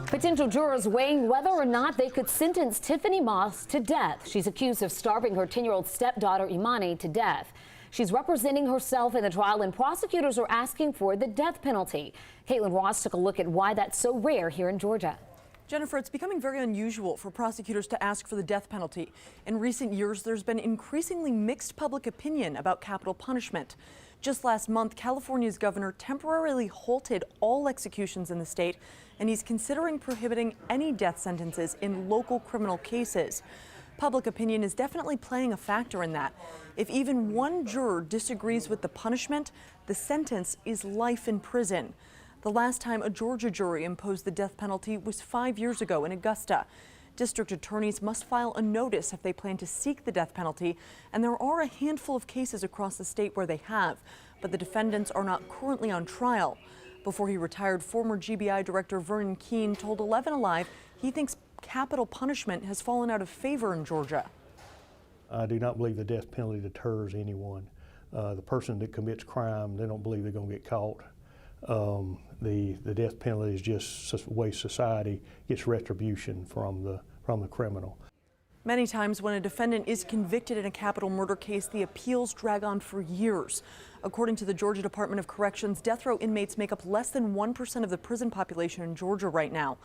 Potential jurors weighing whether or not they could sentence Tiffany Moss to death. She's accused of starving her 10-year-old stepdaughter Imani to death. She's representing herself in the trial, and prosecutors are asking for the death penalty. Caitlin Ross took a look at why that's so rare here in Georgia. Jennifer, it's becoming very unusual for prosecutors to ask for the death penalty. In recent years, there's been increasingly mixed public opinion about capital punishment. Just last month, California's governor temporarily halted all executions in the state, and he's considering prohibiting any death sentences in local criminal cases. Public opinion is definitely playing a factor in that. If even one juror disagrees with the punishment, the sentence is life in prison. The last time a Georgia jury imposed the death penalty was 5 years ago in Augusta. District attorneys must file a notice if they plan to seek the death penalty, and there are a handful of cases across the state where they have, but the defendants are not currently on trial. Before he retired, former GBI Director Vernon Keene told 11 Alive he thinks capital punishment has fallen out of favor in Georgia. I do not believe the death penalty deters anyone. The person that commits crime, they don't believe they're going to get caught. The death penalty is just a way society gets retribution from the criminal. Many times when a defendant is convicted in a capital murder case, the appeals drag on for years. According to the Georgia Department of Corrections, death row inmates make up less than 1% of the prison population in Georgia right now.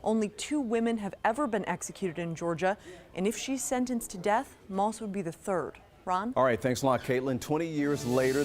Only 2 women have ever been executed in Georgia, and if she's sentenced to death, Moss would be the third. Ron? All right, thanks a lot, Caitlin. 20 years later,